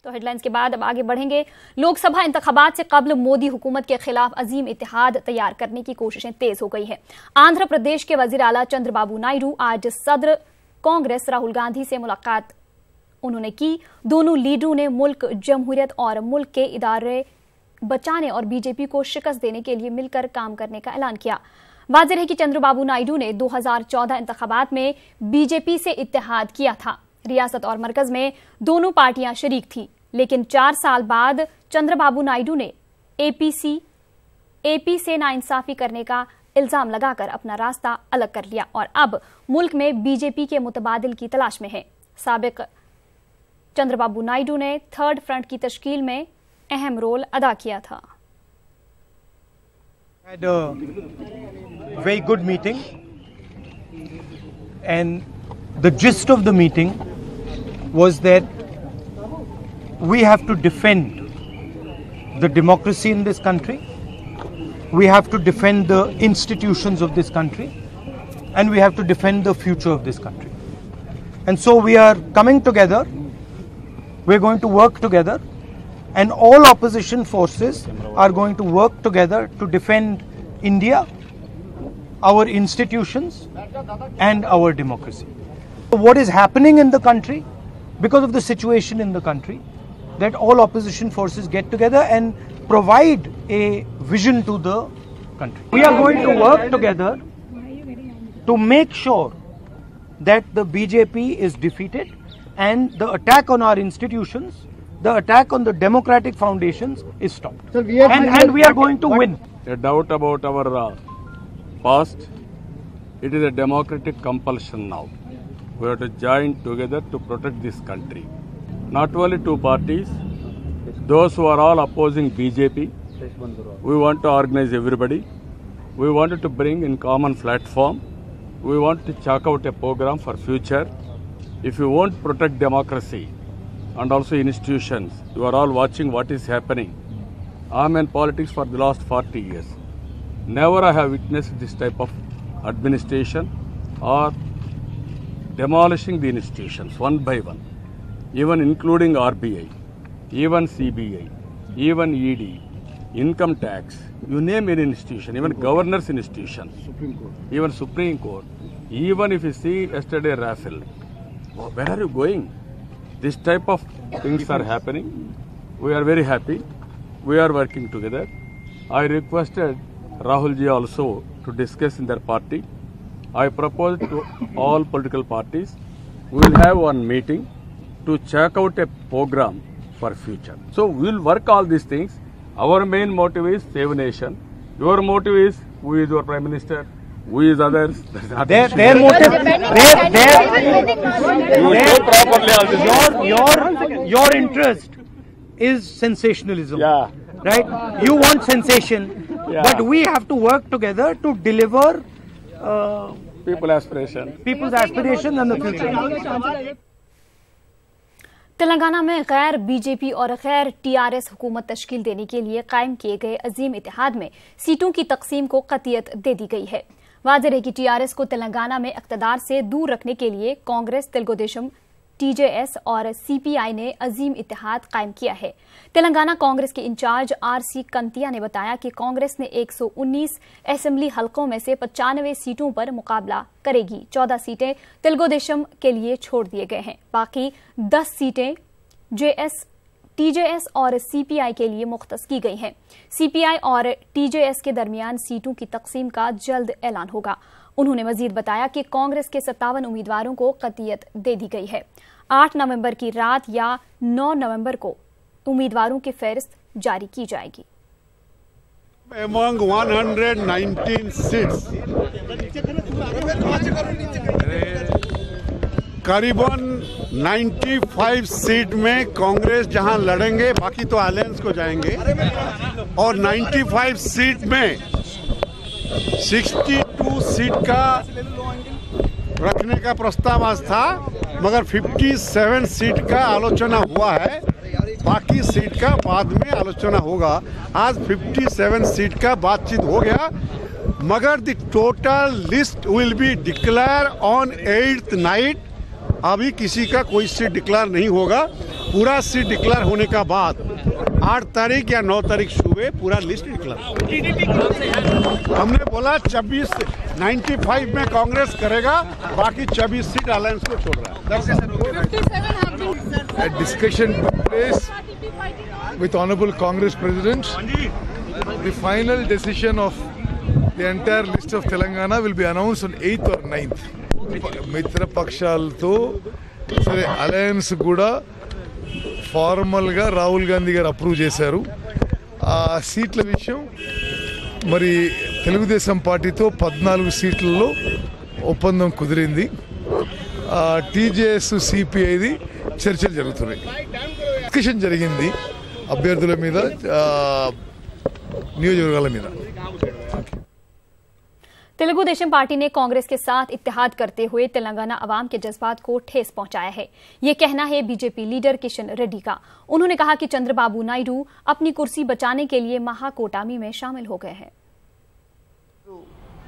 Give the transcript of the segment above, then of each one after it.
तो हेडलाइंस के बाद अब आगे बढ़ेंगे। लोकसभा इंतखाबात से कबल मोदी हुकूमत के खिलाफ अजीम इत्तेहाद तैयार करने की कोशिशें तेज हो गई है। आंध्र प्रदेश के वजीर आला चंद्रबाबू नायडू आज सदर कांग्रेस राहुल गांधी से मुलाकात उन्होंने की। दोनों लीडरों ने मुल्क, जमहूरियत और मुल्क के इदारे बचाने और बीजेपी को शिकस्त देने के लिए मिलकर काम करने का ऐलान किया। वाज़ेह है कि चंद्रबाबू नायडू ने 2014 इंतखाबात में बीजेपी से इत्तेहाद किया था। रियासत और मरकज में दोनों पार्टियां शरीक थी, लेकिन 4 साल बाद चंद्रबाबू नायडू ने एपी से नाइंसाफी करने का इल्जाम लगाकर अपना रास्ता अलग कर लिया और अब मुल्क में बीजेपी के मुतबादिल की तलाश में है। साबिक चंद्रबाबू नायडू ने थर्ड फ्रंट की तश्कील में अहम रोल अदा किया था। Had a very good meeting, and the gist of the meeting was that we have to defend the democracy in this country, we have to defend the institutions of this country, and we have to defend the future of this country. And so we are coming together, we're going to work together, and all opposition forces are going to work together to defend India, our institutions, and our democracy. What is happening in the country, because of the situation in the country, that all opposition forces get together and provide a vision to the country. We are going to work together to make sure that the BJP is defeated and the attack on our institutions, the attack on the democratic foundations is stopped. Sir, and we are going to win. A doubt about our past, it is a democratic compulsion now. We have to join together to protect this country. Not only two parties, those who are all opposing BJP, we want to organize everybody. We wanted to bring in common platform. We want to chalk out a program for future. If you won't protect democracy and also institutions, you are all watching what is happening. I am in politics for the last 40 years. Never I have witnessed this type of administration or demolishing the institutions one by one, even including RBI, even CBI, even ED, income tax, you name any institution, even governor's institution, even Supreme Court, even if you see yesterday Rafale, where are you going? This type of things are happening. We are very happy. We are working together. I requested Rahul ji also to discuss in their party. I proposed to all political parties, we will have one meeting to check out a program for future. So we will work all these things. Our main motive is save nation. Your motive is who is your Prime Minister, who is others. Their motive, your interest is sensationalism. Yeah. Right? You want sensation, but we have to work together to deliver people's aspiration and the future. Telangana में गैर BJP और गैर TRS हुकूमत तश्कील देने के लिए कायम किए गए अजीम इत्तेहाद में सीटों की तकसीम को कतियत दे दी गई है। वाज़ेह है कि टीआरएस को तेलंगाना में इक़्तिदार से दूर रखने के लिए कांग्रेस, तेलुगुदेशम, टीजेएस और सीपीआई ने अजीम इत्तेहाद कायम किया है। तेलंगाना कांग्रेस के इंचार्ज आरसी कंतिया ने बताया कि कांग्रेस ने 119 असेंबली हलकों में से 95 सीटों पर मुकाबला करेगी। 14 सीटें तेलुगुदेशम के लिए छोड़ दिए गए हैं। बाकी 10 सीटें टीजेएस और सीपीआई के लिए मुख्तस की गई हैं। सीपीआई और टीजेएस के दरमियान सीटों की तकसीम का जल्द ऐलान होगा। उन्होंने मजीद बताया कि कांग्रेस के 57 उम्मीदवारों को कतियत दे दी गई है। 8 नवंबर की रात या 9 नवंबर को उम्मीदवारों की फहरिस्त जारी की जाएगी। Among 119 seats, करीबन 95 सीट में कांग्रेस जहां लड़ेंगे, बाकी तो अलायंस को जाएंगे, और 95 सीट में 62 सीट का रखने का प्रस्ताव आज था, मगर 57 सीट का आलोचना हुआ है। बाकी सीट का बाद में आलोचना होगा। आज 57 सीट का बातचीत हो गया, मगर the total list will be declare on 8th night. अभी किसी का कोई सीट डिक्लेयर नहीं होगा। पूरा सीट डिक्लेयर होने का बाद 8 तारीख या 9 तारीख सुबह पूरा लिस्ट डिक्लेयर। हमने बोला 95 में कांग्रेस करेगा, बाकी 24 सीट अलायंस को छोड़ रहा है। Discussion took place with Honorable Congress President. The final decision of the entire list of Telangana will be announced on 8th or 9th. మిత్ర పక్షాలతో సరే అలయన్స్ కూడా ఫార్మల్గా రాహుల్ గాంధీ గారు అప్రూవ్ చేశారు. ఆ సీట్ల విషయం మరి తెలుగుదేశం పార్టీతో 14 సీట్లలో ఒప్పందం కుదిరింది. టీజేఎస్ సిపిఐది చర్చలు జరుగుతున్నాయి. డిస్కషన్ జరిగింది అభ్యర్థుల మీద, నియోజకవర్గాల మీద. तेलुगु देशम पार्टी ने कांग्रेस के साथ इत्तेहाद करते हुए तेलंगाना अवाम के जज्बात को ठेस पहुंचाया है। ये कहना है बीजेपी लीडर किशन रेड्डी का। उन्होंने कहा कि चंद्रबाबू नायडू अपनी कुर्सी बचाने के लिए महाकूटमी में शामिल हो गए हैं।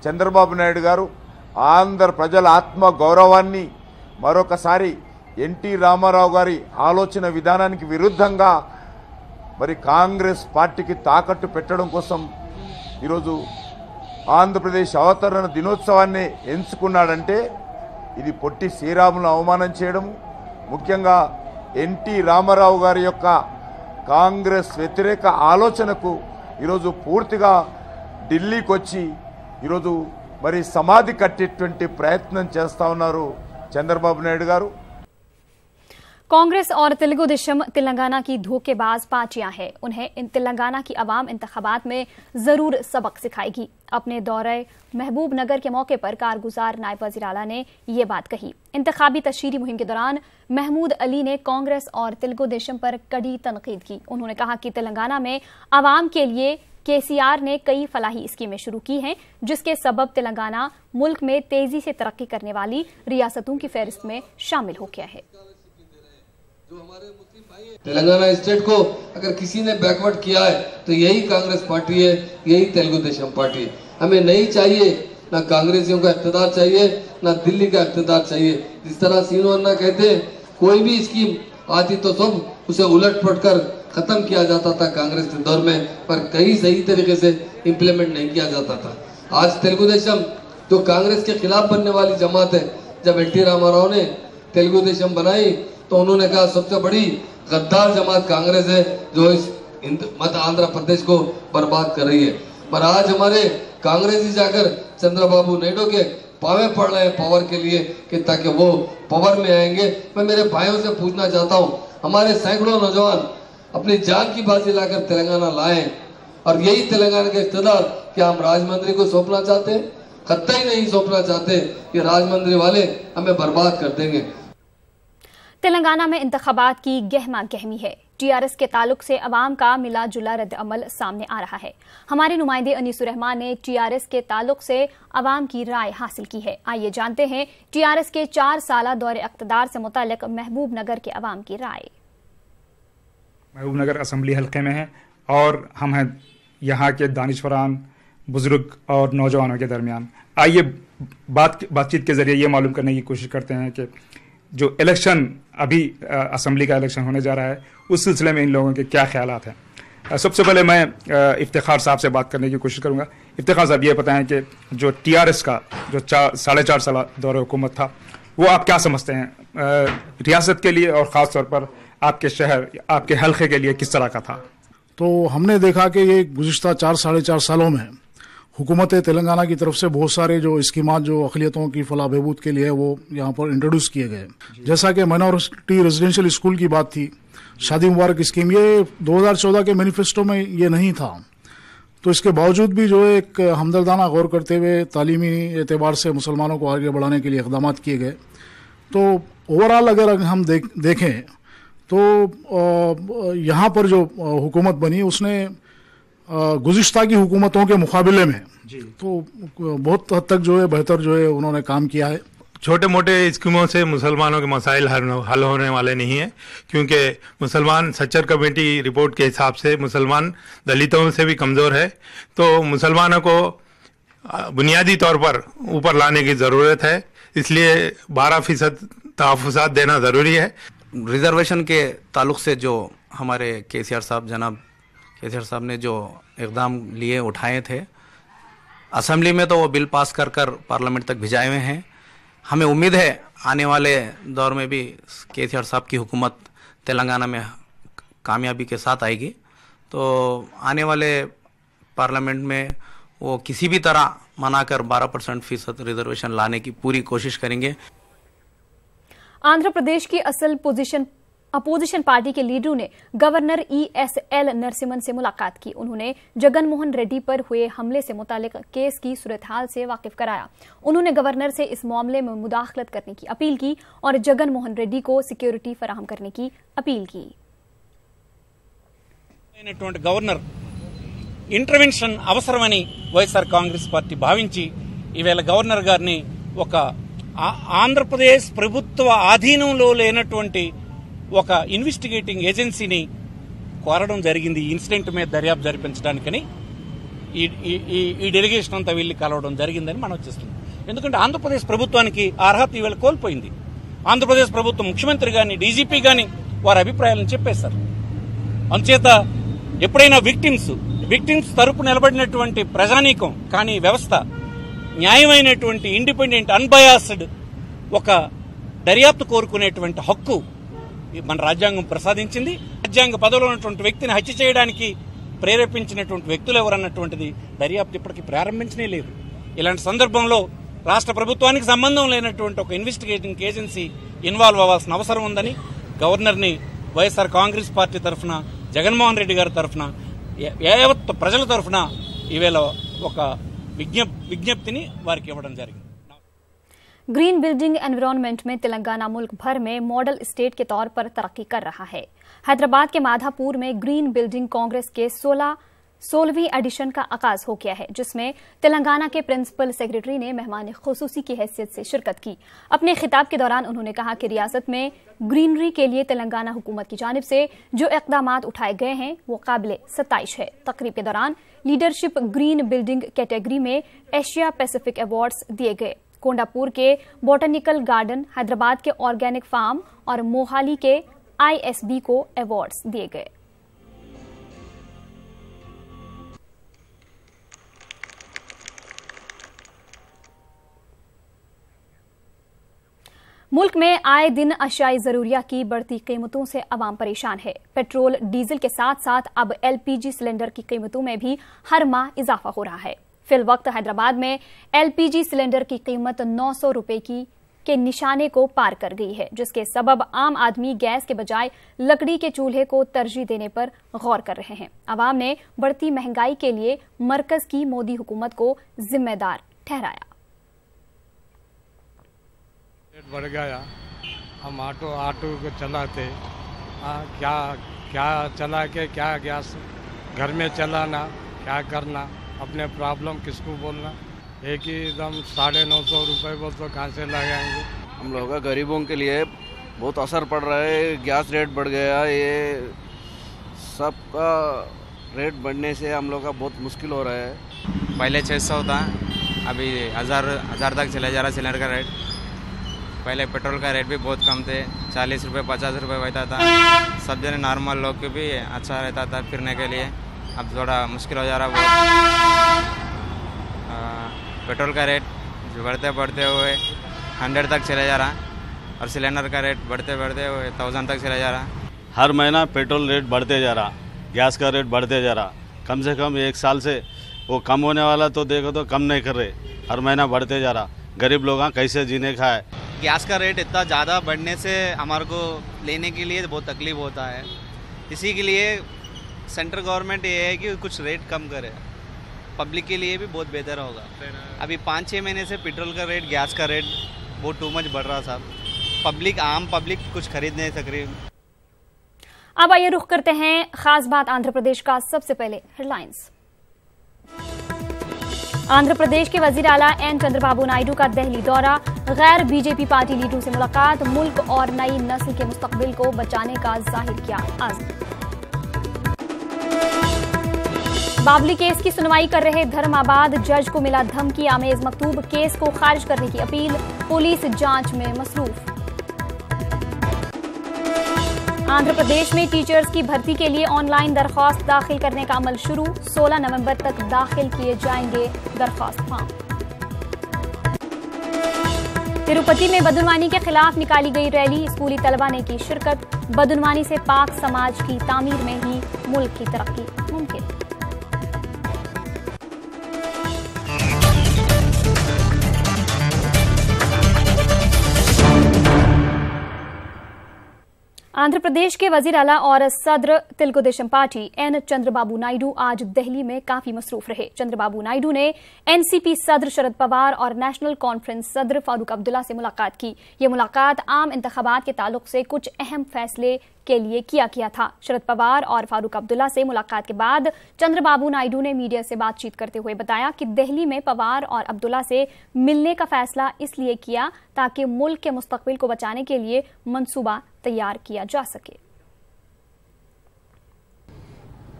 చంద్రబాబు నాయుడు గారు ఆంధ్ర ప్రజల ఆత్మ గౌరవాన్ని మరొకసారి ఎన్టీ రామారావు గారి ఆలోచన విధానానికి విరుద్ధంగా మరి కాంగ్రెస్ పార్టీకి తాకట్టు పెట్టడం కోసం ఈరోజు ఆంధ్రప్రదేశ్ అవతరణ దినోత్సవాన్ని ఎంచుకున్నాడంటే ఇది పొట్టి శ్రీరాములను అవమానం చేయడం, ముఖ్యంగా ఎన్టీ రామారావు గారి యొక్క కాంగ్రెస్ వ్యతిరేక ఆలోచనకు ఈరోజు పూర్తిగా ఢిల్లీకి వచ్చి ఈరోజు మరి సమాధి కట్టేటువంటి ప్రయత్నం చేస్తా ఉన్నారు చంద్రబాబు నాయుడు గారు. कांग्रेस और तेलुगु देशम तेलंगाना की धोखेबाज पार्टियां हैं। उन्हें इन तेलंगाना की आवाम इंतखाबात में जरूर सबक सिखाएगी। अपने दौरे महबूब नगर के मौके पर कारगुजार नायब वज़ीर आला ने ये बात कही। इंतखाबी तशहीरी मुहिम के दौरान महमूद अली ने कांग्रेस और तेलुगु देशम पर कड़ी तनकीद की। उन्होंने कहा कि तेलंगाना में आवाम के लिए केसीआर ने कई फलाही स्कीमें शुरू की हैं, जिसके सबब तेलंगाना मुल्क में तेजी से तरक्की करने वाली रियासतों की फहरिस्त में शामिल हो गया है। तेलंगाना स्टेट को अगर किसी ने बैकवर्ड किया है तो यही कांग्रेस पार्टी है, यही तेलुगु देशम पार्टी। हमें नहीं चाहिए, ना कांग्रेसियों का इख्तिदार चाहिए, ना दिल्ली का इख्तिदार चाहिए। जिस तरह सीनो अन्ना कहते हैं कोई भी स्कीम आती तो सब उसे उलट पलट कर खत्म किया जाता था कांग्रेस के दौर में, पर कहीं सही तरीके से इम्प्लीमेंट नहीं किया जाता था। आज तेलुगु देशम जो कांग्रेस के खिलाफ बनने वाली जमात है, जब एनटी रामाराव ने तेलुगु देशम बनाई तो उन्होंने कहा सबसे बड़ी गद्दार जमात कांग्रेस है जो इस मध्य आंध्र प्रदेश को बर्बाद कर रही है। पर आज हमारे कांग्रेसी जाकर चंद्रबाबू नायडू के पावे पड़ रहे हैं पावर के लिए कि ताकि वो पावर में आएंगे। मैं मेरे भाइयों से पूछना चाहता हूँ, हमारे सैकड़ों नौजवान अपनी जान की बाजी लाकर तेलंगाना लाए और यही तेलंगाना के इख्तिदार क्या हम राजमंत्री को सौंपना चाहते हैं? कतई नहीं सौंपना चाहते कि राजमंत्री वाले हमें बर्बाद कर देंगे। तेलंगाना में इंतखाबात की गहमा गहमी है। टीआरएस के ताल्लुक से अवाम का मिला जुला रद्द अमल सामने आ रहा है। हमारे नुमाइंदे अनीसुर रहमान ने टीआरएस के ताल्लुक से अवाम की राय हासिल की है। आइए जानते हैं टीआरएस के 4 साला दौरे इख्तिदार से मुताल्लिक महबूब नगर के अवाम की राय। महबूब नगर असम्बली हल्के में है और हम हैं यहाँ के दानिशवरान, बुजुर्ग और नौजवानों के दरमियान। आइए बातचीत के जरिए ये मालूम करने की कोशिश करते हैं कि जो इलेक्शन अभी असम्बली का इलेक्शन होने जा रहा है उस सिलसिले में इन लोगों के क्या ख्यालात हैं। सबसे पहले मैं इफ्तिखार साहब से बात करने की कोशिश करूंगा। इफ्तिखार साहब ये बताएं कि जो टीआरएस का जो 4.5 साल दौरे हुकूमत था वो आप क्या समझते हैं रियासत के लिए और ख़ास तौर पर आपके शहर, आपके हल्के के लिए किस तरह का था? तो हमने देखा कि ये गुज़िश्ता 4-4.5 सालों में हुकूमत तेलंगाना की तरफ से बहुत सारे जो स्कीमात जो अक़लियतों की फलाह बहबूद के लिए वो यहाँ पर इंट्रोड्यूस किए गए। जैसा कि माइनॉरिटी रेजिडेंशियल स्कूल की बात थी, शादी मुबारक स्कीम, ये 2014 के मैनिफेस्टो में ये नहीं था। तो इसके बावजूद भी जो एक हमदर्दाना गौर करते हुए तालीमी एतबार से मुसलमानों को आगे बढ़ाने के लिए इक़दाम किए गए। तो ओवरऑल अगर हम देखें तो यहाँ पर जो हुकूमत बनी उसने गुज़िश्ता की हुकूमतों के मुकाबले में तो बहुत हद तक जो है बेहतर जो है उन्होंने काम किया है। छोटे मोटे स्कीमों से मुसलमानों के मसाइल हल होने वाले नहीं है, क्योंकि मुसलमान सच्चर कमेटी रिपोर्ट के हिसाब से मुसलमान दलितों से भी कमज़ोर है। तो मुसलमानों को बुनियादी तौर पर ऊपर लाने की ज़रूरत है, इसलिए 12% तहफ़्फ़ुज़ात देना ज़रूरी है। रिजर्वेशन के ताल्लुक से जो हमारे केसीआर साहब, जनाब केसीआर साहब ने जो इक़दाम लिए उठाए थे, असेंबली में तो वो बिल पास कर पार्लियामेंट तक भिजाए हुए हैं। हमें उम्मीद है आने वाले दौर में भी केसीआर साहब की हुकूमत तेलंगाना में कामयाबी के साथ आएगी। तो आने वाले पार्लियामेंट में वो किसी भी तरह मनाकर 12% रिजर्वेशन लाने की पूरी कोशिश करेंगे। आंध्र प्रदेश की अपोजिशन पार्टी के लीडरों ने गवर्नर ESL नरसिम्हन से मुलाकात की। उन्होंने जगन मोहन रेड्डी पर हुए हमले से मुतालिक केस की सूरत-हाल से वाकिफ कराया। उन्होंने गवर्नर से इस मामले में मुदाखलत करने की अपील की और जगन मोहन रेड्डी को सिक्योरिटी फराहम करने की अपील की। गवर्नर ఇంటర్వెన్షన్ అవసరమని వైఎస్ఆర్ కాంగ్రెస్ పార్టీ భావించి ఈవేళ గవర్నర్ గారిని ఒక ఆంధ్రప్రదేశ్ ప్రభుత్వ ఆధీనంలో లేనటువంటి ఒక ఇన్వెస్టిగేటింగ్ ఏజెన్సీని కోరడం జరిగింది ఈ ఇన్సిడెంట్ మీద దర్యాప్తు జరిపించడానికని ఈ డెలిగేషన్ అంతా వెళ్లి కలవడం జరిగిందని మనం చేస్తున్నాం. ఎందుకంటే ఆంధ్రప్రదేశ్ ప్రభుత్వానికి అర్హత ఈవేళ కోల్పోయింది. ఆంధ్రప్రదేశ్ ప్రభుత్వం ముఖ్యమంత్రి గాని డీజీపీ గాని వారి అభిప్రాయాలను చెప్పేశారు. అందుచేత ఎప్పుడైనా విక్టిమ్స్ తరపు నిలబడినటువంటి ప్రజానీకం కానీ వ్యవస్థ న్యాయమైనటువంటి ఇండిపెండెంట్ అన్బయాస్డ్ ఒక దర్యాప్తు కోరుకునేటువంటి హక్కు మన రాజ్యాంగం ప్రసాదించింది. రాజ్యాంగ పదవిలో ఉన్నటువంటి వ్యక్తిని హత్య చేయడానికి ప్రేరేపించినటువంటి వ్యక్తులు ఎవరన్నటువంటిది దర్యాప్తు ఇప్పటికీ ప్రారంభించనే లేదు. ఇలాంటి సందర్భంలో రాష్ట్ర ప్రభుత్వానికి సంబంధం లేనటువంటి ఒక ఇన్వెస్టిగేటింగ్ ఏజెన్సీ ఇన్వాల్వ్ అవ్వాల్సిన అవసరం ఉందని గవర్నర్ని వైఎస్ఆర్ కాంగ్రెస్ పార్టీ తరఫున, జగన్మోహన్ రెడ్డి గారి తరఫున, యావత్ ప్రజల తరఫున ఈవేళ ఒక విజ్ఞప్తిని వారికి ఇవ్వడం జరిగింది. ग्रीन बिल्डिंग एनवायरनमेंट में तेलंगाना मुल्क भर में मॉडल स्टेट के तौर पर तरक्की कर रहा है। हैदराबाद के माधापुर में ग्रीन बिल्डिंग कांग्रेस के 16वीं एडिशन का आगाज हो गया है, जिसमें तेलंगाना के प्रिंसिपल सेक्रेटरी ने मेहमान खुसूसी की हैसियत से शिरकत की। अपने खिताब के दौरान उन्होंने कहा कि रियासत में ग्रीनरी के लिए तेलंगाना हुकूमत की जानिब से जो इक़दामात उठाए गए हैं वो काबिल सताइश है। तकरीब के दौरान लीडरशिप ग्रीन बिल्डिंग कैटेगरी में एशिया पैसिफिक अवार्ड्स दिए गए। कोंडापुर के बोटनिकल गार्डन, हैदराबाद के ऑर्गेनिक फार्म और मोहाली के ISB को अवार्ड्स दिए गए। मुल्क में आए दिन अशियाई जरूरिया की बढ़ती कीमतों से अवाम परेशान है। पेट्रोल डीजल के साथ साथ अब LPG सिलेंडर की कीमतों में भी हर माह इजाफा हो रहा है। फिल वक्त हैदराबाद में LPG सिलेंडर की कीमत 900 रुपए के निशाने को पार कर गई है, जिसके सबब आम आदमी गैस के बजाय लकड़ी के चूल्हे को तरजीह देने पर गौर कर रहे हैं। अवाम ने बढ़ती महंगाई के लिए मरकज की मोदी हुकूमत को जिम्मेदार ठहराया। बढ़ गया, हम ऑटो को चलाते, क्या चला के क्या गैस घर में चलाना, क्या करना, अपने प्रॉब्लम किसको बोलना। एक ही एकदम 950 रुपये बोल तो कहाँ से लगाएंगे। हम लोगों का गरीबों के लिए बहुत असर पड़ रहा है। गैस रेट बढ़ गया, ये सब का रेट बढ़ने से हम लोग का बहुत मुश्किल हो रहा है। पहले 600 था, अभी 1000 तक चला जा रहा सिलेंडर का रेट। पहले पेट्रोल का रेट भी बहुत कम थे, 40 रुपये 50 रुपये होता था। सब जने नॉर्मल लोग के भी अच्छा रहता था फिरने के लिए। अब थोड़ा मुश्किल हो जा रहा बहुत। पेट्रोल का रेट जो बढ़ते हुए 100 तक चले जा रहा और सिलेंडर का रेट बढ़ते हुए 1000 तक चले जा रहा। हर महीना पेट्रोल रेट बढ़ते जा रहा, गैस का रेट बढ़ते जा रहा। कम से कम 1 साल से वो कम होने वाला तो देखो तो कम नहीं कर रहे, हर महीना बढ़ते जा रहा। गरीब लोग कैसे जीने का है। गैस का रेट इतना ज़्यादा बढ़ने से हमारे को लेने के लिए बहुत तकलीफ होता है। इसी के लिए सेंट्रल गवर्नमेंट ये है कि कुछ रेट कम करे, पब्लिक के लिए भी बहुत बेहतर होगा। अभी 5-6 महीने से पेट्रोल का रेट, गैस का रेट बहुत टू मच बढ़ रहा साहब। आम पब्लिक कुछ खरीद नहीं सक रही। अब आइए रुख करते हैं खास बात आंध्र प्रदेश का। सबसे पहले हेडलाइंस। आंध्र प्रदेश के वजीर आला एन चंद्रबाबू नायडू का दिल्ली दौरा, गैर बीजेपी पार्टी लीडरों से मुलाकात, मुल्क और नई नस्ल के मुस्तकबिल को बचाने का जाहिर किया आज़म। बाबली केस की सुनवाई कर रहे धर्माबाद जज को मिला धमकी आमेज मकतूब, केस को खारिज करने की अपील, पुलिस जांच में मसरूफ। आंध्र प्रदेश में टीचर्स की भर्ती के लिए ऑनलाइन दरख्वास्त दाखिल करने का अमल शुरू। 16 नवंबर तक दाखिल किए जाएंगे दरख्वास्त फॉर्म। तिरुपति में बदउनवानी के खिलाफ निकाली गई रैली, स्कूली तलबा ने की शिरकत। बदउनवानी से पाक समाज की तामीर में ही मुल्क की तरक्की मुमकिन। आंध्र प्रदेश के वजीर आला और सदर तेलुगुदेशम पार्टी एन चंद्रबाबू नायडू आज दिल्ली में काफी मसरूफ रहे। चंद्रबाबू नायडू ने एनसीपी सदर शरद पवार और नेशनल कॉन्फ्रेंस सदर फारूक अब्दुल्ला से मुलाकात की। ये मुलाकात आम इंतखाबात के ताल्लुक से कुछ अहम फैसले के लिए किया था। शरद पवार और फारूक अब्दुल्ला से मुलाकात के बाद चंद्रबाबू नायडू ने मीडिया से बातचीत करते हुए बताया कि दिल्ली में पवार और अब्दुल्ला से मिलने का फैसला इसलिए किया ताकि मुल्क के मुस्तकबिल को बचाने के लिए मंसूबा तैयार किया जा सके।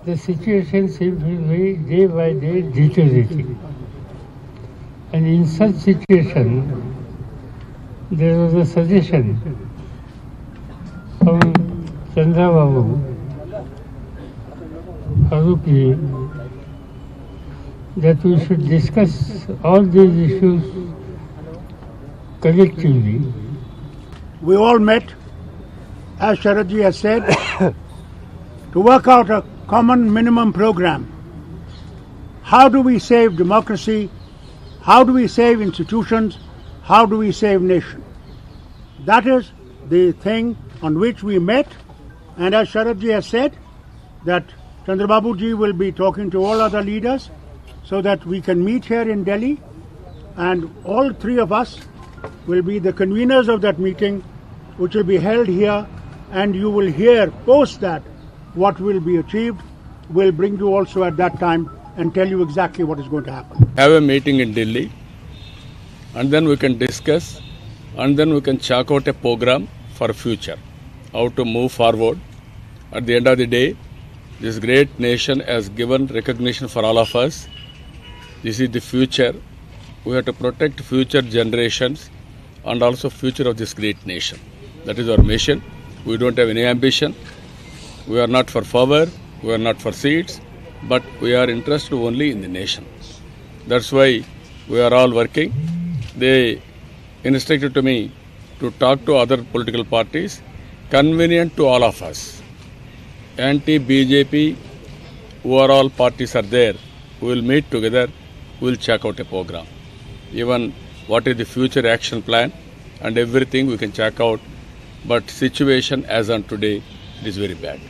The situation seems to be day by day deteriorating, and in such situation, there was a suggestion from Chandrababu, Farooqi, that we should discuss all these issues collectively. We all met, as Sharadji has said, to work out a common minimum program. How do we save democracy? How do we save institutions? How do we save nation? That is the thing on which we met, and as Sharadji has said, that Chandrababu ji will be talking to all other leaders so that we can meet here in Delhi, and all three of us will be the conveners of that meeting, which will be held here, and you will hear post that what will be achieved. We'll bring you also at that time and tell you exactly what is going to happen. Have a meeting in Delhi, and then we can discuss, and then we can chalk out a program for future, how to move forward. At the end of the day, this great nation has given recognition for all of us. This is the future. We have to protect future generations and also future of this great nation. That is our mission. We don't have any ambition. We are not for power. We are not for seats. But we are interested only in the nation. That's why we are all working. They instructed to me to talk to other political parties, convenient to all of us. Anti-BJP, overall parties are there. We will meet together. We will check out a program. Even what is the future action plan and everything we can check out. But situation as on today is very bad.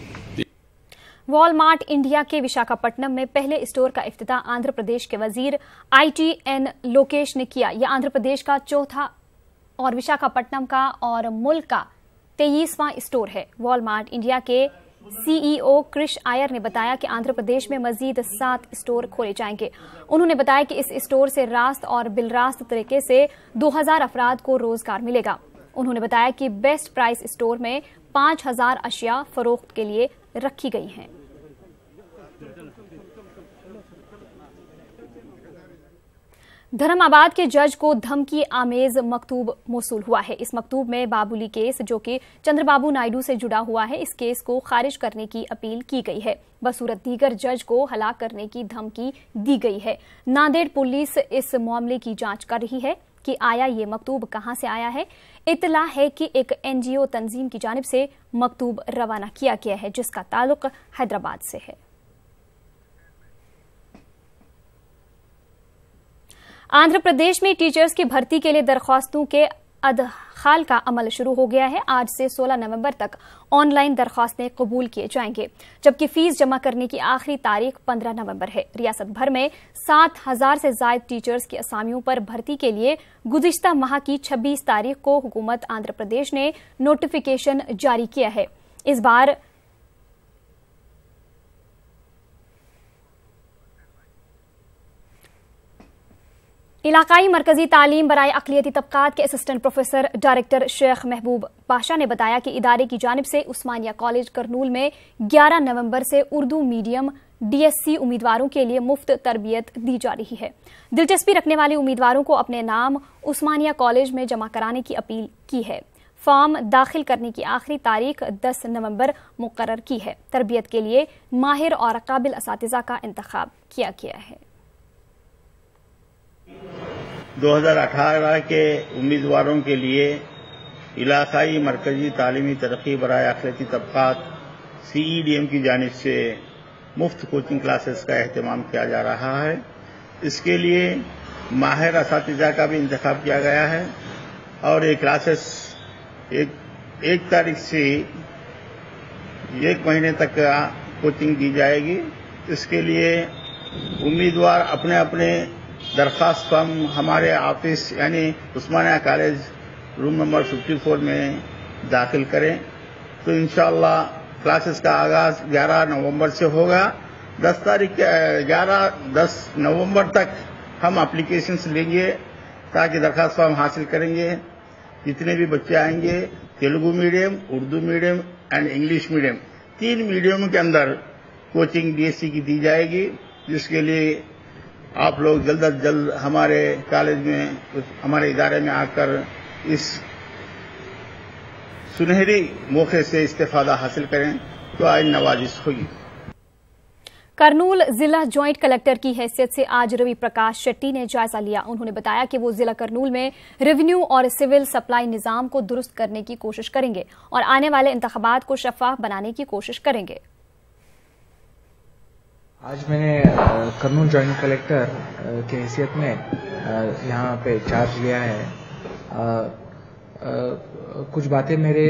Walmart India के विशाखापट्टनम में पहले store का इफ्तिताह आंध्र प्रदेश के वजीर ITN Lokesh ने किया। यह आंध्र प्रदेश का चौथा और विशाखापट्टनम का और मुल्क का 23वां स्टोर है। वॉलमार्ट इंडिया के CEO क्रिश आयर ने बताया कि आंध्र प्रदेश में मजीद 7 स्टोर खोले जाएंगे। उन्होंने बताया कि इस स्टोर से रास्त और बिलरास्त तरीके से 2000 अफराद को रोजगार मिलेगा। उन्होंने बताया कि बेस्ट प्राइस स्टोर में 5000 अशिया फरोख्त के लिए रखी गई हैं। धर्माबाद के जज को धमकी आमेज मकतूब मौसूल हुआ है। इस मकतूब में बाबुली केस जो कि चंद्रबाबू नायडू से जुड़ा हुआ है, इस केस को खारिज करने की अपील की गई है। बसूरत दीगर जज को हलाक करने की धमकी दी गई है। नांदेड़ पुलिस इस मामले की जांच कर रही है कि आया ये मकतूब कहां से आया है। इतला है कि एक NGO तंजीम की जानिब से मकतूब रवाना किया गया है जिसका ताल्लुक हैदराबाद से है। आंध्र प्रदेश में टीचर्स की भर्ती के लिए दरख्वास्तों के अदखाल का अमल शुरू हो गया है। आज से 16 नवंबर तक ऑनलाइन दरख्वास्तें कबूल किए जाएंगे, जबकि फीस जमा करने की आखिरी तारीख 15 नवंबर है। रियासत भर में 7000 से ज्यादा टीचर्स की असामियों पर भर्ती के लिए गुज़िश्ता माह की 26 तारीख को हुकूमत आंध्र प्रदेश ने नोटिफिकेशन जारी किया है। इस बार इलाकाई मरकजी तालीम बराए अक़लियती तबकात के असिस्टेंट प्रोफेसर डायरेक्टर शेख महबूब पाशा ने बताया कि इदारे की जानिब से उस्मानिया कॉलेज करनूल में 11 नवंबर से उर्दू मीडियम DSC उम्मीदवारों के लिए मुफ्त तरबियत दी जा रही है। दिलचस्पी रखने वाले उम्मीदवारों को अपने नाम उस्मानिया कॉलेज में जमा कराने की अपील की है। फॉर्म दाखिल करने की आखिरी तारीख 10 नवंबर मुकर्रर की है। तरबियत के लिए माहिर और काबिल असातिज़ा का इंतखाब किया गया है। 2018 के उम्मीदवारों के लिए इलाकाई मरकजी तालीमी तरक्की बराए अक़लियती तबक़ात CEDM की जानिब से मुफ्त कोचिंग क्लासेस का एहतमाम किया जा रहा है। इसके लिए माहिर असातिज़ा का भी इंतखाब किया गया है और ये क्लासेस एक तारीख से 1 महीने तक का कोचिंग दी जाएगी। इसके लिए उम्मीदवार अपने अपने दरख्वास्त फॉर्म हमारे ऑफिस यानी उस्मानिया कॉलेज रूम नंबर 54 में दाखिल करें तो इंशाअल्लाह क्लासेस का आगाज 11 नवंबर से होगा। 10 नवंबर तक हम एप्लीकेशंस लेंगे ताकि दरखास्त फॉर्म हासिल करेंगे। जितने भी बच्चे आएंगे Telugu medium, Urdu medium and English medium 3 medium के अंदर कोचिंग BSc की दी जाएगी, जिसके लिए आप लोग जल्द अज जल्द हमारे कॉलेज में, हमारे इदारे में आकर इस सुनहरी मौके से इस्तेफादा हासिल करें तो आज नवाजिश होगी। करनूल जिला ज्वाइंट कलेक्टर की हैसियत से आज रवि प्रकाश शेट्टी ने जायजा लिया। उन्होंने बताया कि वो जिला करनूल में रेवेन्यू और सिविल सप्लाई निजाम को दुरुस्त करने की कोशिश करेंगे और आने वाले इंतखाबात को शफाफ बनाने की कोशिश करेंगे। आज मैंने करनूल ज्वाइंट कलेक्टर की हैसियत में यहाँ पे चार्ज लिया है। कुछ बातें मेरे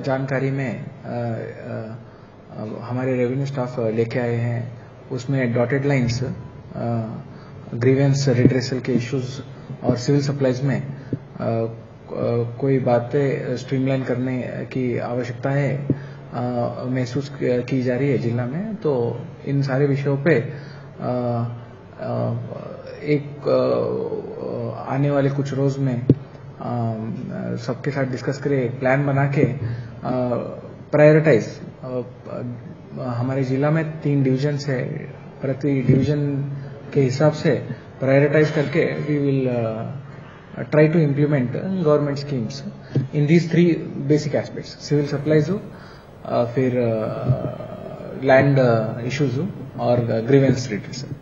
जानकारी में हमारे रेवेन्यू स्टाफ लेके आए हैं। उसमें डॉटेड लाइंस ग्रीवेंस रिड्रेसल के इश्यूज और सिविल सप्लाईज में कोई बातें स्ट्रीमलाइन करने की आवश्यकता है महसूस की जा रही है जिला में। तो इन सारे विषयों पे एक आने वाले कुछ रोज में सबके साथ डिस्कस करें, प्लान बना के प्रायोरिटाइज हमारे जिला में 3 डिवीजन है, प्रति डिवीजन के हिसाब से प्रायोरिटाइज करके we will try to implement government schemes in these 3 basic aspects, civil supplies हो, फिर लैंड इश्यूज हो और grievance redressal.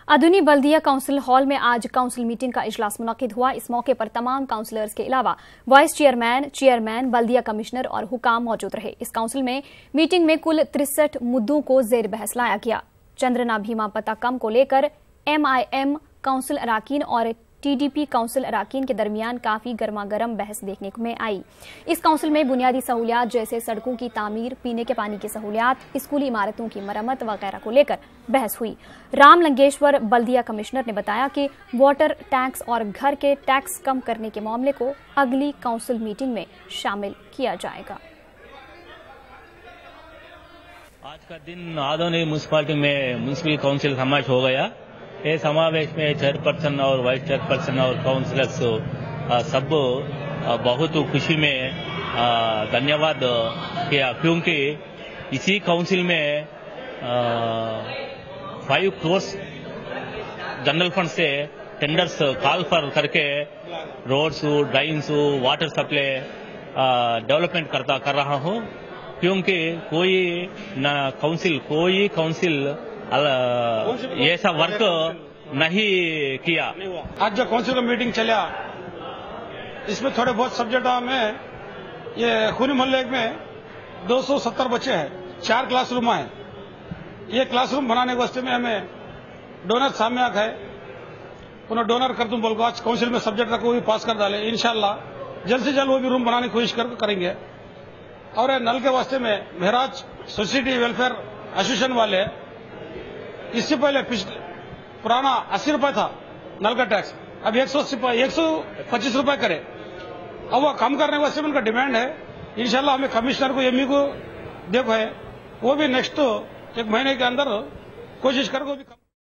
Adoni Baldia council hall में आज काउंसिल मीटिंग का इजलास मुनक्किद हुआ। इस मौके पर तमाम काउंसिलर्स के अलावा वाइस चेयरमैन, बल्दिया कमिश्नर और हुकाम मौजूद रहे। इस काउंसिल में मीटिंग में कुल 63 मुद्दों को जेर बहस लाया गया। चंद्रना भीमा पता कम को लेकर MIM काउंसिल अराकीन और TDP काउंसिल अराकीन के दरमियान काफी गर्मागर्म बहस देखने में आई। इस काउंसिल में बुनियादी सहूलियात जैसे सड़कों की तामीर, पीने के पानी की सहूलियात, स्कूली इमारतों की मरम्मत वगैरह को लेकर बहस हुई। राम लंगेश्वर बल्दिया कमिश्नर ने बताया कि वाटर टैक्स और घर के टैक्स कम करने के मामले को अगली काउंसिल मीटिंग में शामिल किया जाएगा। आज का दिन आदोनी म्यूनसिपालिटी में म्यूनसिपल काउंसिल समावेश हो गया। ये समावेश में चेयरपर्सन और वाइस चेयरपर्सन और काउंसिलर्स सब बहुत खुशी में धन्यवाद किया, क्योंकि इसी काउंसिल में 5 करोड़ जनरल फंड से टेंडर्स कॉल फॉर करके रोड्स, ड्राइन्स, वाटर सप्लाई डेवलपमेंट कर रहा हूँ, क्योंकि कोई काउंसिल ऐसा वर्क नहीं किया। आज जो काउंसिल का मीटिंग चला, इसमें थोड़े बहुत सब्जेक्ट में ये खूनी मोहल्ले में 270 बच्चे हैं, 4 क्लासरूम हैं। ये क्लासरूम बनाने के वास्ते में हमें डोनर सामने है, पुनः डोनर कर दूं बोल को आज काउंसिल में सब्जेक्ट रखो, वो भी पास कर डाले। इंशाल्लाह जल्द से जल्द वो भी रूम बनाने की कोशिश करेंगे। और नल के वास्ते में महराज सोसाइटी वेलफेयर एसोसिएशन वाले, इससे पहले पुराना 80 रुपए था नल का टैक्स, अब 125 रुपए करे। अब वो कम करने वास्ते उनका डिमांड है। इंशाल्लाह हमें कमिश्नर को, एमई को देखो है, वो भी नेक्स्ट 1 महीने के अंदर कोशिश करेंगे।